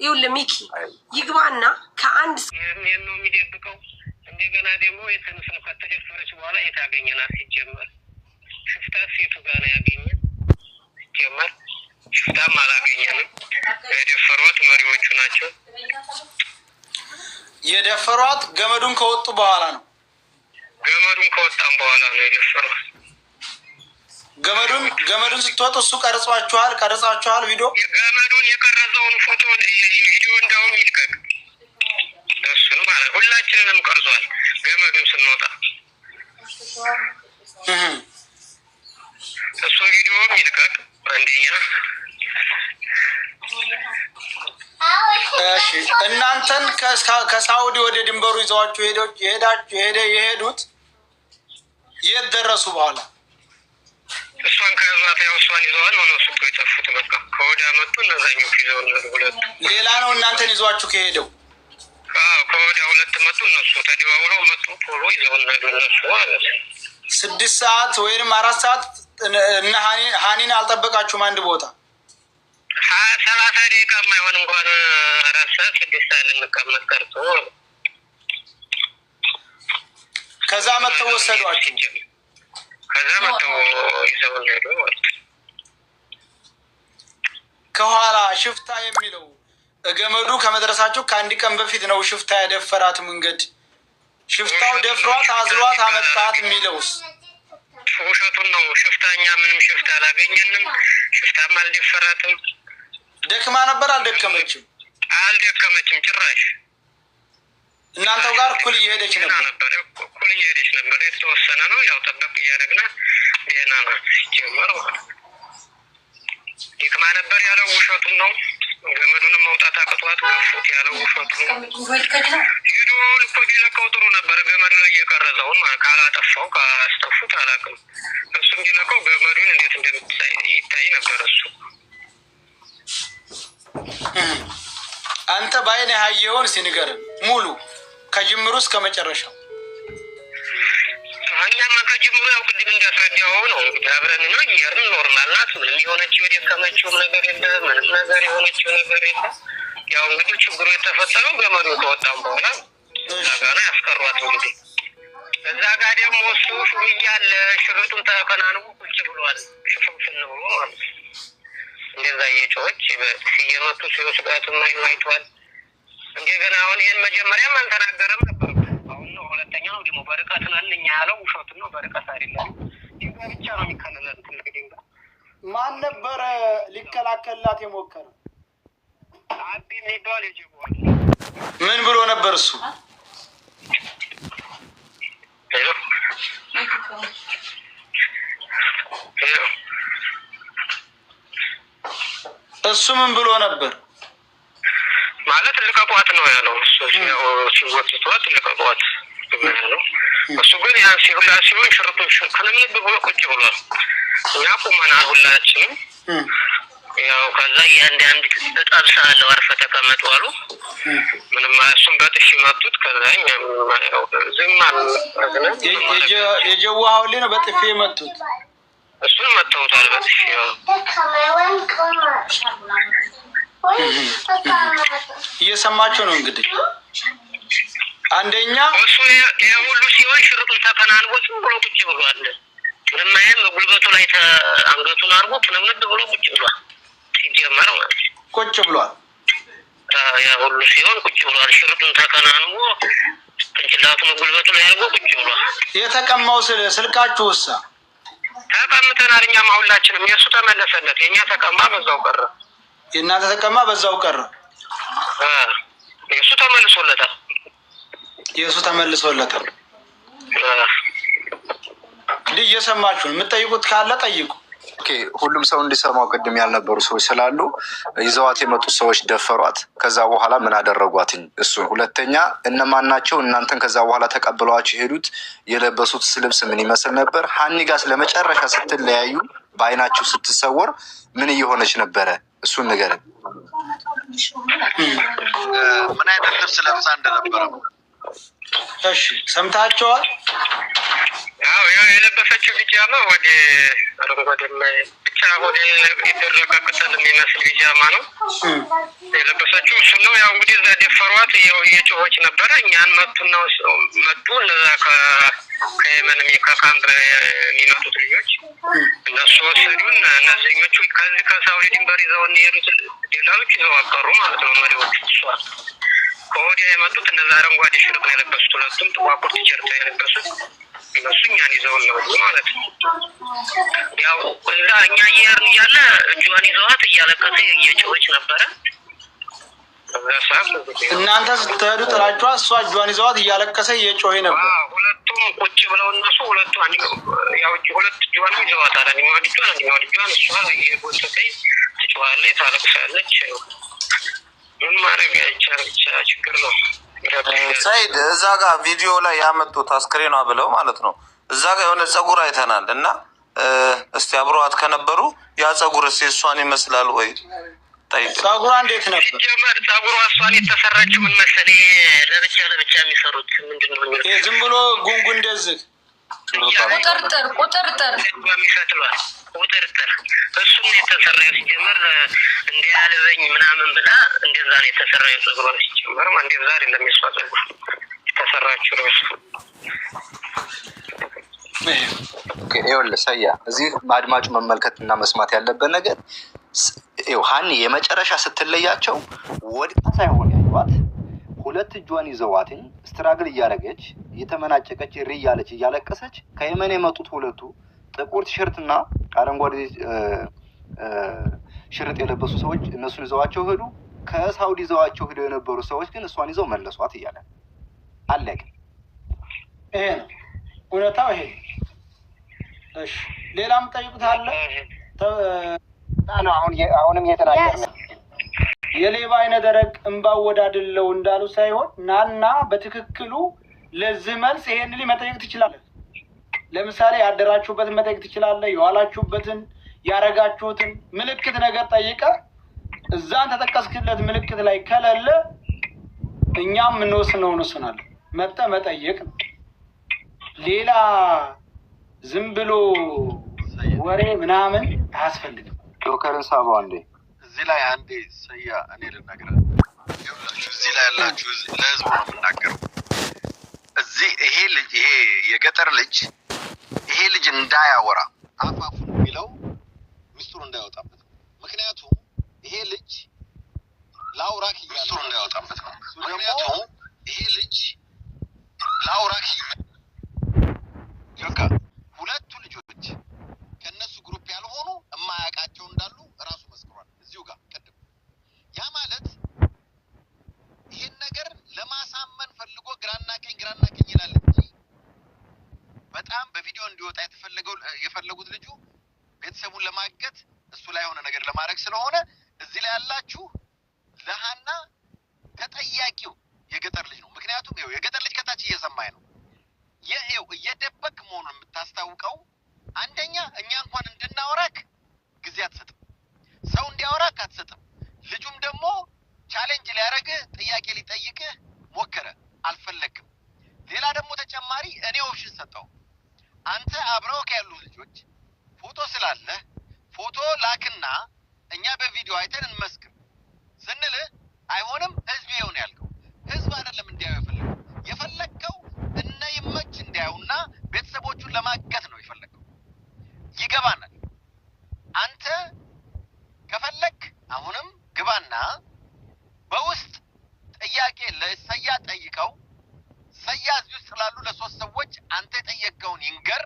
ይኸውልህ ሚኪ ይግባና ከአንድ ነው የሚደብቀው። እንደገና ደግሞ የተነስነ ከተደፈረች በኋላ የታገኘናት ሲጀመር ሽፍታ ሴቱ ጋር ነው ያገኘን። ሲጀመር ሽፍታም አላገኘንም። የደፈሯት መሪዎቹ ናቸው። የደፈሯት ገመዱን ከወጡ በኋላ ነው። ገመዱን ከወጣም በኋላ ነው የደፈሯት። ገመዱን ስትወጡ እሱ ቀርጻችኋል ቪዲዮ? ገመዱን የቀረጸውን ፎቶ ቪዲዮ እንደውም ይልቀቅ። እሱን ማለት ሁላችንንም ቀርጿል። ገመዱን ስንወጣ እሱ ቪዲዮም ይልቀቅ አንደኛ። እሺ እናንተን ከሳውዲ ወደ ድንበሩ ይዘዋችሁ የሄዱት የት ደረሱ በኋላ? እሷን ከዛት ያው እሷን ይዘዋል ነው እነሱ እኮ የጠፉት። በቃ ከወዲያ መጡ እነዛኞቹ ይዘው ነው ሁለት። ሌላ ነው እናንተን ይዟችሁ ከሄደው? አዎ ከወዲያ ሁለት መጡ እነሱ ተደዋውለው መጡ። ቶሎ ይዘው ነው እነሱ ማለት 6 ሰዓት ወይንም 4 ሰዓት እና ሀኒን አልጠበቃችሁም? አንድ ቦታ 30 ደቂቃ የማይሆን እንኳን 4 ሰዓት 6 ሰዓት ልንቀመጥ ቀርቶ ከዛ መተው ወሰዷችሁ። ከዛ መተው ይዘው ሄዱ። ከኋላ ሽፍታ የሚለው ገመዱ ከመድረሳችሁ ከአንድ ቀን በፊት ነው ሽፍታ ያደፈራት መንገድ። ሽፍታው ደፍሯት አዝሏት አመጣት የሚለውስ ውሸቱን ነው። ሽፍታኛ ምንም ሽፍታ አላገኘንም። ሽፍታም አልደፈራትም። ደክማ ነበር? አልደከመችም? አልደከመችም ጭራሽ። እናንተው ጋር እኩል እየሄደች ነበር? እኩል እየሄደች ነበር። የተወሰነ ነው ያው ጠበቅ እያደረግና ደህና ናት። ሲጀመር ደክማ ነበር ያለው ውሸቱን ነው። ገመዱንም መውጣት አቅቷት ገፉት ያለው ውሸቱን ነው። ቪዲዮውን እኮ ቢለቀው ጥሩ ነበር። ገመዱ ላይ የቀረጸውን ካላጠፋው ካላስጠፉት አላውቅም። እሱም ቢለቀው ገመዱን እንዴት እንደምታይ ይታይ ነበር። እሱ አንተ ባይነ ያየውን ሲንገርን ሙሉ ከጅምሩ እስከ መጨረሻው። እኛማ ከጅምሩ ያው ቅድም እንዳስረዳው ነው እንግዲህ አብረን ነው እየሄድን ኖርማል ናት። ምንም የሆነችው የደከመችውም ነገር የለ፣ ምንም ነገር የሆነችው ነገር የለ። ያው እንግዲህ ችግሩ የተፈጠረው ገመዱ ከወጣም በኋላ እዛ ጋር ነው ያስቀሯት። እንግዲህ እዛ ጋር ደግሞ እሱ እያለ ሽርጡን ተከናንቡ ቁጭ ብሏል። ሽፍንፍን ብሎ ማለት እንደዛ እየጮኸች እየመቱ ሲወስዷትም አይቷል። እንደገና አሁን ይሄን መጀመሪያም አልተናገረም ነበር። አሁን ነው ሁለተኛ ነው ደግሞ በርቀት ነን እኛ ያለው ውሸቱን ነው። በርቀት አይደለም ድንጋይ ብቻ ነው የሚከለለን። ትልቅ ድንጋይ። ማን ነበረ ሊከላከልላት የሞከረ? አቢ የሚባል ይጅቦል። ምን ብሎ ነበር እሱ? እሱ ምን ብሎ ነበር ማለት? ልቀቋት ነው ያለው። እሱ ሲወጥቷት ልቀቋት ነው። እሱ ግን ያን ሲሁላ ሲሆን ሽርጡን ከለምልብ ብሎ ቁጭ ብሏል። እኛ ቁመናል ሁላችንም። ያው ከዛ አንድ ተጣልሳ አለው አርፈ ተቀመጡ አሉ። ምንም እሱም በጥፊ መቱት። ከዛ እኛም ያው ዝም አልን። የጀዋው ልጅ ነው በጥፊ መቱት። እሱን መተውታል በጥፊ። እየሰማችሁ ነው እንግዲህ። አንደኛ እሱ የሁሉ ሲሆን ሽርጡን ተከናንቦ ዝም ብሎ ቁጭ ብሏል። ምንም አይነት ጉልበቱ ላይ አንገቱን አርጎ ትንምድ ብሎ ቁጭ ብሏል። ሲጀመር ማለት ቁጭ ብሏል። ያ ሁሉ ሲሆን ቁጭ ብሏል። ሽርጡን ተከናንቦ ቅንጭላቱን ጉልበቱ ላይ አርጎ ቁጭ ብሏል። የተቀማው ስልካችሁሳ? ተቀምተናል እኛም ሁላችንም። የእሱ ተመለሰለት፣ የእኛ ተቀማ በዛው ቀረ። የእናንተ ተቀማ በዛው ቀረ። የእሱ ተመልሶለታል። የእሱ ተመልሶለታል። እንግዲህ እየሰማችሁ የምትጠይቁት ካለ ጠይቁ። ኦኬ ሁሉም ሰው እንዲሰማው ቅድም ያልነበሩ ሰዎች ስላሉ ይዘዋት የመጡት ሰዎች ደፈሯት። ከዛ በኋላ ምን አደረጓትኝ? እሱ ሁለተኛ እነማን ናቸው? እናንተን ከዛ በኋላ ተቀብለዋችሁ ሄዱት? የለበሱት ልብስ ምን ይመስል ነበር? ሀኒ ጋር ለመጨረሻ ስትለያዩ በአይናችሁ ስትሰወር ምን እየሆነች ነበረ? እሱን ንገረን። ምን አይነት ልብስ ለብሳ እንደነበረ? እሺ ሰምታችኋል? ያው የለበሰችው ቢጃማ ወደ አረንጓዴ ብቻ ብቻ ወደ የተደረገ ቅጠል የሚመስል ቢጃማ ነው የለበሰችው። እሱ ነው ያው እንግዲህ እዛ ደፈሯት። ያው እየጮኸች ነበረ። እኛን መቱና መጡ። እነዛ ከየመን ከካምፕ የሚመጡት ልጆች እነሱ ወሰዱን። እነዚህኞቹ ከዚህ ከሳውዲ ድንበር ይዘው የሄዱት ደላሎች ይዘው አቀሩ ማለት ነው። መሪዎቹ እሷ ከወዲያ የመጡት እነዛ አረንጓዴ ሽርጥ ነው የለበሱት። ሁለቱም ጥቋቁር ቲሸርት የለበሱት እነሱ እኛን ይዘውን ነው ማለት ነው። ያው እዛ እኛ እየሄድን እያለ እጇን ይዘዋት እያለቀሰ እየጮኸች ነበረ። እናንተ ስትሄዱ ጥላችኋ፣ እሷ እጇን ይዘዋት እያለቀሰ እየጮኸ ነበር። ሁለቱም ቁጭ ብለው እነሱ ሁለቱ ያው ሁለት እጇን ይዘዋታል። አንደኛዋ ልጇን እሷ እየጎተተኝ ትጮኻለች፣ ታለቅሳለች። ምን ማድረግ አይቻልም። ብቻ ችግር ነው። ሰይድ እዛ ጋር ቪዲዮ ላይ ያመጡት አስክሬኗ ብለው ማለት ነው። እዛ ጋር የሆነ ጸጉር አይተናል እና እስቲ አብረዋት ከነበሩ ያ ጸጉር እስቲ እሷን ይመስላል ወይ ጠይቅ። ጸጉሯ እንዴት ነበር? ሲጀመር ጸጉሯ እሷን የተሰራችው ምን መሰለኝ ለብቻ የሚሰሩት ምንድነው ዝም ብሎ ጉንጉን እንደዚህ ቁጥርጥር የሚፈትሏል። ቁጥርጥር እሱን የተሰራ ሲጀመር እንዲያልበኝ ምናምን ብላ እንደዛ ነው የተሰራ የጸጉሯ ሲጀመር እንደዛ አይደለም የሷ ጸጉር የተሰራችው ራሱ። ይኸውልህ ሰያ እዚህ አድማጩ መመልከት እና መስማት ያለበት ነገር ይኸው ሀኒ የመጨረሻ ስትለያቸው ወድቃ ሳይሆን ያዩዋት ሁለት እጇን ይዘዋትኝ ስትራግል እያደረገች እየተመናጨቀች ሪ እያለች እያለቀሰች ከየመን የመጡት ሁለቱ ጥቁር ቲሸርትና አረንጓዴ ሽርጥ የለበሱ ሰዎች እነሱን ይዘዋቸው ሄዱ። ከሳውዲ ይዘዋቸው ሄደው የነበሩ ሰዎች ግን እሷን ይዘው መለሷት እያለ አለቀ። ይሄ ነው እውነታው። ይሄ እሺ፣ ሌላም ጠይቁት አለ ነው አሁንም እየተናገረ ነው። የሌባ አይነ ደረቅ እንባው ወዳድለው እንዳሉ ሳይሆን ናና በትክክሉ ለዚህ መልስ ይሄን መጠየቅ ትችላለህ። ለምሳሌ ያደራችሁበትን መጠየቅ ትችላለህ። የዋላችሁበትን ያረጋችሁትን ምልክት ነገር ጠይቀ እዛን ተጠቀስክለት ምልክት ላይ ከሌለ እኛም እንወስነው እንወስናለን። መብተ መጠየቅ ነው። ሌላ ዝም ብሎ ወሬ ምናምን አያስፈልግም። ጆከርን ሳበው አንዴ እዚህ ላይ አንዴ ሰያ እኔ ልናገር። እዚህ ላይ ያላችሁ ለህዝቡ ነው የምናገረው። እዚህ ይሄ የገጠር ልጅ ይሄ ልጅ እንዳያወራ አፋፉን የሚለው ሚስጥሩ እንዳያወጣበት ነው። ምክንያቱም ይሄ ልጅ ላውራክ ሚስጥሩ እንዳያወጣበት ነው። ምክንያቱም ይሄ ልጅ ላውራክ ጆካ ሁለቱ ልጆች ከነሱ ግሩፕ ያልሆኑ የማያውቃቸው እንዳሉ እራሱ መስክሯል እዚሁ ጋር ቀድም። ያ ማለት ይሄን ነገር ለማሳመን ፈልጎ ግራና ቀኝ ይላል እንጂ በጣም በቪዲዮ እንዲወጣ የፈለጉት ልጁ ቤተሰቡን ለማገት እሱ ላይ የሆነ ነገር ለማድረግ ስለሆነ እዚህ ላይ ያላችሁ ለሃና ተጠያቂው የገጠር ልጅ ነው። ምክንያቱም ይኸው የገጠር ልጅ ከታች እየሰማኝ ነው። ይኸው እየደበቅ መሆኑን የምታስታውቀው አንደኛ እኛ እንኳን እንድናወራክ ጊዜ አትሰጥም፣ ሰው እንዲያወራክ አትሰጥም። ልጁም ደግሞ ቻሌንጅ ሊያደርግህ ጥያቄ ሊጠይቅህ ሞከረ፣ አልፈለግም። ሌላ ደግሞ ተጨማሪ እኔ ኦፕሽን ሰጠው። አንተ አብረው ያሉ ልጆች ፎቶ ስላለህ ፎቶ ላክና እኛ በቪዲዮ አይተን እንመስክር ስንልህ አይሆንም፣ ህዝብ ይሁን ያልከው። ህዝብ አይደለም እንዲያዩ የፈለግከው እነ ይመች እንዲያዩና ቤተሰቦቹን ለማገት ነው የፈለግከው። ይገባናል። አንተ ከፈለግ አሁንም ግባና በውስጥ ጥያቄ ለሰያ ጠይቀው። ሰያ እዚህ ውስጥ ላሉ ለሶስት ሰዎች አንተ የጠየቀውን ይንገር፣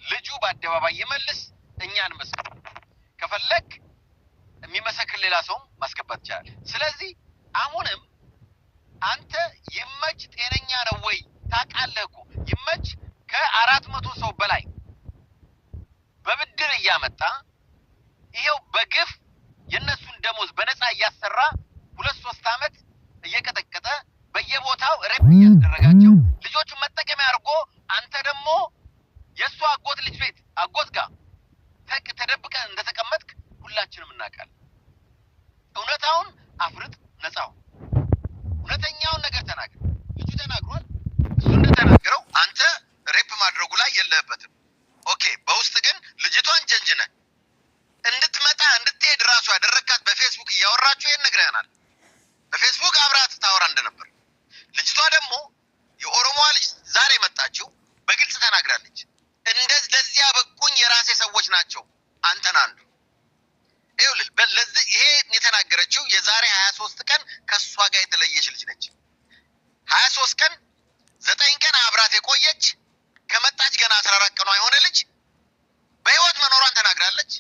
ልጁ በአደባባይ ይመልስ፣ እኛ እንመስክር። ከፈለግ የሚመሰክር ሌላ ሰውም ማስገባት ይቻላል። ስለዚህ አሁንም አንተ ይመች ጤነኛ ነው ወይ? ታውቃለህ እኮ ይመች ከ400 ሰው በላይ በብድር እያመጣ ይሄው በግፍ የነሱን ደሞዝ በነፃ እያሰራ 2-3 ዓመት እየቀጠቀጠ በየቦታው ረብ እያደረጋቸው ልጆቹን መጠቀሚያ አድርጎ አንተ ደግሞ የእሱ አጎት ልጅ ቤት አጎት ጋር ተደብቀህ እንደተቀመጥክ ሁላችንም እናውቃለን። እውነታውን አፍርጥ፣ ነፃው እውነተኛውን ነገር ተናገር። ልጁ ተናግሯል። እሱ እንደተናገረው አንተ ሬፕ ማድረጉ ላይ የለህበትም። ኦኬ፣ በውስጥ ግን ልጅቷን ጀንጅነህ የዛሬ 23 ቀን ከእሷ ጋር የተለየች ልጅ ነች። 23 ቀን 9 ቀን አብራት የቆየች ከመጣች ገና 14 ቀኗ የሆነ ልጅ በህይወት መኖሯን ተናግራለች።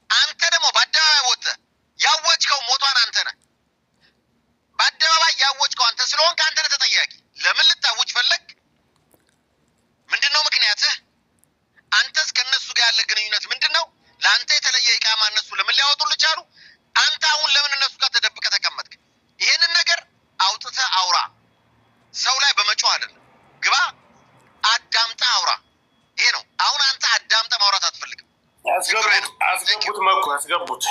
አንተ ደግሞ በአደባባይ ወጥተህ ያወጅከው ሞቷን አንተ ነህ። በአደባባይ ያወጅከው አንተ ስለሆንክ አንተ ነህ ተጠያቂ። ለምን ልታውጅ ፈለግ? ምንድነው ምክንያትህ? አንተስ ከነሱ ጋር ያለ ግንኙነት ምንድነው? ለአንተ የተለየ ኢቃማ እነሱ ለምን ሊያወጡልህ ቻሉ? አንተ አሁን ለምን እነሱ ጋር ተደብቀህ ተቀመጥክ? ይሄንን ነገር አውጥተህ አውራ። ሰው ላይ በመጮህ አይደለም። ግባ አዳምጠህ አውራ። ይሄ ነው። አሁን አንተ አዳምጠህ ማውራት አትፈልግም። አስገቡት መኩ አስገቡት።